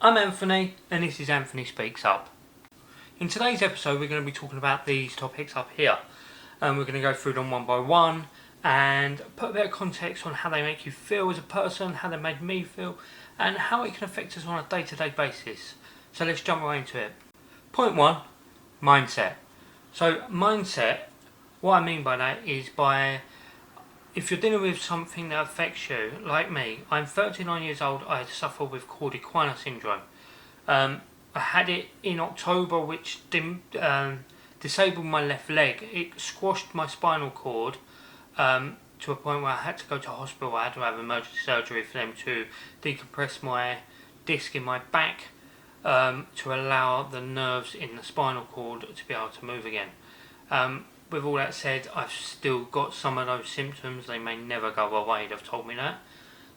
I'm Anthony, and this is Anthony Speaks Up. In today's episode, we're going to be talking about these topics up here. We're going to go through them one by one and put a bit of context on how they make you feel as a person, how they made me feel, and how it can affect us on a day-to-day basis. So let's jump right into it. Point 1, mindset. So mindset, what I mean by that is if you're dealing with something that affects you, like me, I'm 39 years old, I suffer with cord equina syndrome. I had it in October, which disabled my left leg. It squashed my spinal cord to a point where I had to go to hospital. I had to have emergency surgery for them to decompress my disc in my back to allow the nerves in the spinal cord to be able to move again. With all that said, I've still got some of those symptoms. They may never go away, they've told me that.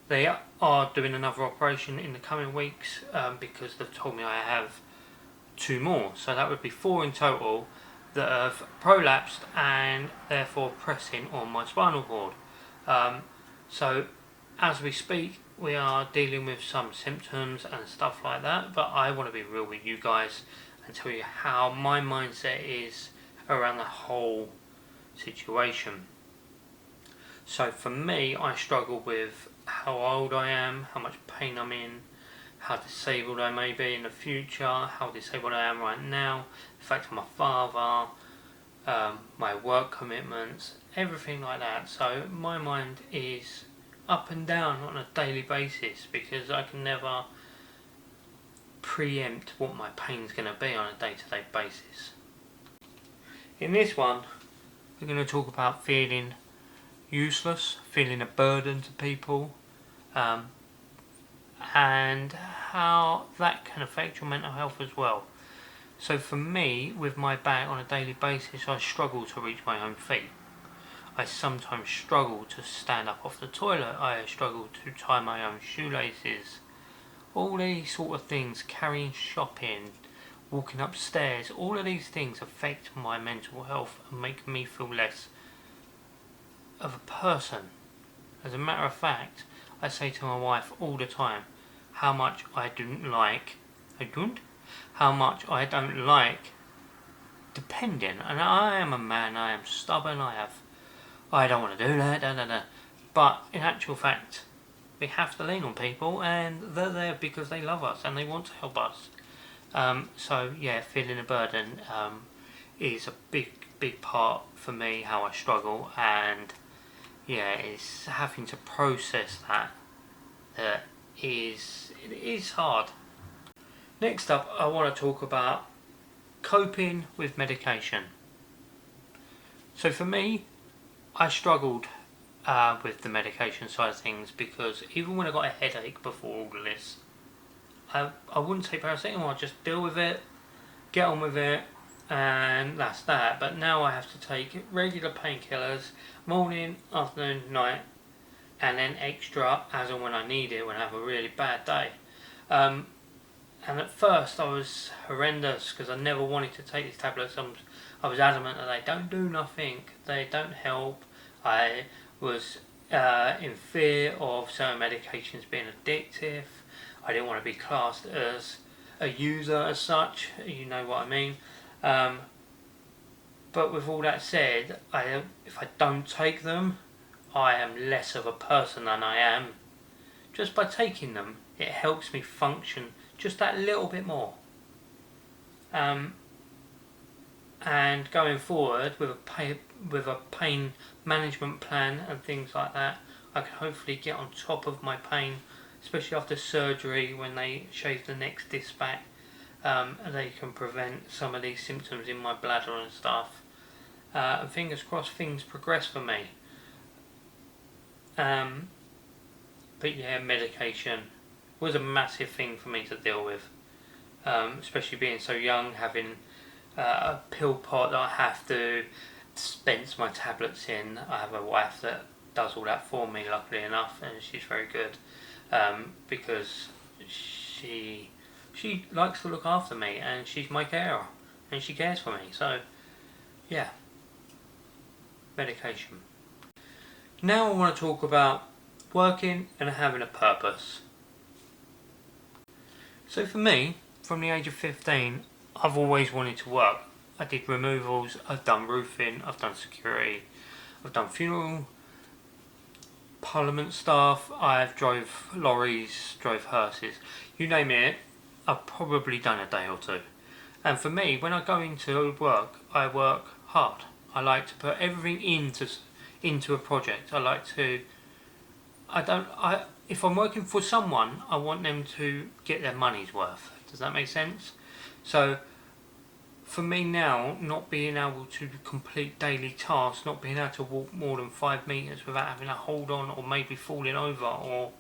They are doing another operation in the coming weeks because they've told me I have 2 more. So that would be 4 in total that have prolapsed and therefore pressing on my spinal cord. So as we speak, we are dealing with some symptoms and stuff like that, but I want to be real with you guys and tell you how my mindset is around the whole situation. So for me, I struggle with how old I am, how much pain I'm in, how disabled I may be in the future, how disabled I am right now, the fact I'm a father, my work commitments, everything like that. So my mind is up and down on a daily basis because I can never preempt what my pain's going to be on a day-to-day basis. In this one, we're going to talk about feeling useless, feeling a burden to people, and how that can affect your mental health as well. So for me, with my back on a daily basis, I struggle to reach my own feet. I sometimes struggle to stand up off the toilet. I struggle to tie my own shoelaces. All these sort of things, carrying shopping, walking upstairs, all of these things affect my mental health and make me feel less of a person. As a matter of fact, I say to my wife all the time how much I don't like depending. And I am a man, I am stubborn, I don't want to do that, But in actual fact, we have to lean on people and they're there because they love us and they want to help us. So yeah, feeling a burden is a big part for me, how I struggle, and yeah, it's having to process that it is hard. Next up, I want to talk about coping with medication. So for me, I struggled with the medication side of things because even when I got a headache before all of this, I wouldn't take paracetamol, I'd just deal with it, get on with it, and that's that. But now I have to take regular painkillers, morning, afternoon, night, and then extra as and when I need it, when I have a really bad day. And at first I was horrendous because I never wanted to take these tablets. I was adamant that they don't do nothing, they don't help. I was in fear of certain medications being addictive. I didn't want to be classed as a user as such, you know what I mean. But with all that said, if I don't take them, I am less of a person than I am. Just by taking them, it helps me function just that little bit more. And going forward with a pain management plan and things like that, I can hopefully get on top of my pain, especially after surgery when they shave the next disc back. They can prevent some of these symptoms in my bladder and stuff. And fingers crossed things progress for me. But yeah, medication was a massive thing for me to deal with. Especially being so young, having a pill pot that I have to dispense my tablets in. I have a wife that does all that for me, luckily enough, and she's very good because she likes to look after me and she's my carer and she cares for me. So yeah, medication. Now I want to talk about working and having a purpose. So for me, from the age of 15, I've always wanted to work. I did removals, I've done roofing, I've done security, I've done funeral, parliament staff, I've drove lorries, drove hearses, you name it, I've probably done a day or two. And for me, when I go into work, I work hard. I like to put everything into a project. If I'm working for someone, I want them to get their money's worth. Does that make sense? So for me now, not being able to complete daily tasks, not being able to walk more than 5 meters without having to hold on or maybe falling over, or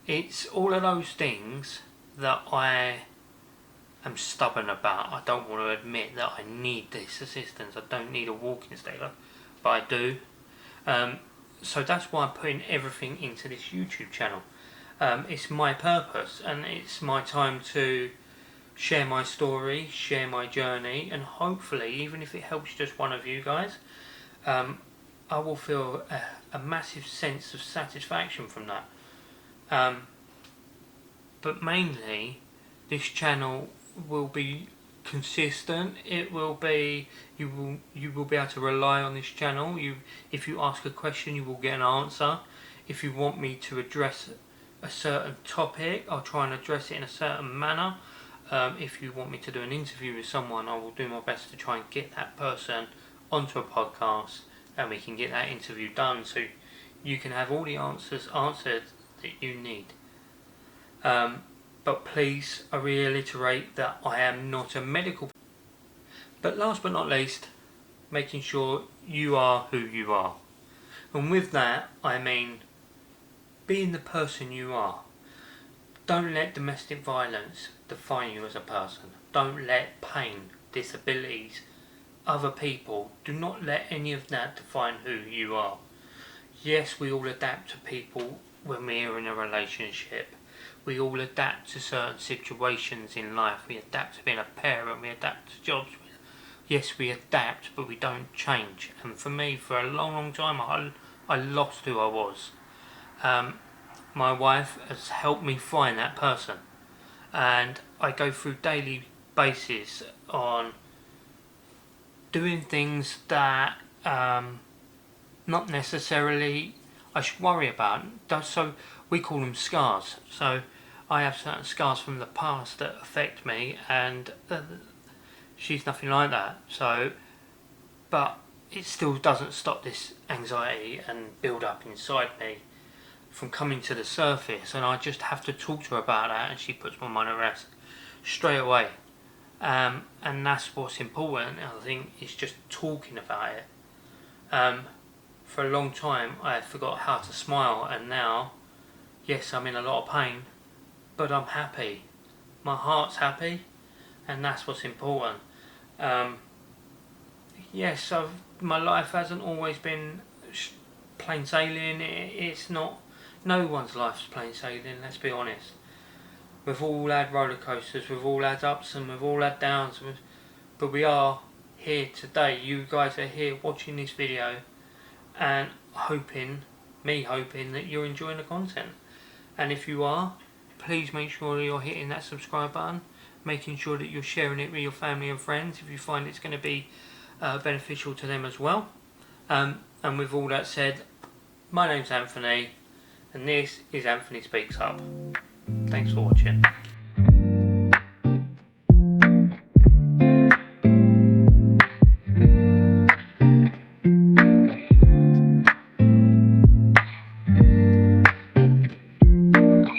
it's all of those things that I am stubborn about. I don't want to admit that I need this assistance. I don't need a walking stick, but I do. So that's why I'm putting everything into this YouTube channel. It's my purpose, and it's my time to share my story, share my journey, and hopefully, even if it helps just one of you guys, I will feel a massive sense of satisfaction from that. But mainly, this channel will be consistent. It will be, you will be able to rely on this channel. If you ask a question, you will get an answer. If you want me to address a certain topic, I'll try and address it in a certain manner. If you want me to do an interview with someone, I will do my best to try and get that person onto a podcast, and we can get that interview done so you can have all the answers answered that you need. But please, I reiterate that I am not a medical. But last but not least, making sure you are who you are. And with that, I mean being the person you are. Don't let domestic violence define you as a person. Don't let pain, disabilities, other people, do not let any of that define who you are. Yes, we all adapt to people when we're in a relationship. We all adapt to certain situations in life. We adapt to being a parent, we adapt to jobs. Yes, we adapt, but we don't change. And for me, for a long time, I lost who I was. My wife has helped me find that person. And I go through daily basis on doing things that not necessarily I should worry about. So we call them scars. So I have certain scars from the past that affect me, and she's nothing like that. So, but it still doesn't stop this anxiety and build up inside me from coming to the surface, and I just have to talk to her about that, and she puts my mind at rest straight away. And that's what's important. I think it's just talking about it. For a long time I forgot how to smile, and now, yes, I'm in a lot of pain, but I'm happy. My heart's happy, and that's what's important. Yes, my life hasn't always been plain sailing. It's not. No one's life's plain sailing, let's be honest. We've all had roller coasters, we've all had ups and we've all had downs, but we are here today. You guys are here watching this video and hoping that you're enjoying the content. And if you are, please make sure you're hitting that subscribe button, making sure that you're sharing it with your family and friends if you find it's going to be beneficial to them as well. And with all that said, my name's Anthony, and this is Anthony Speaks Up. Thanks for watching.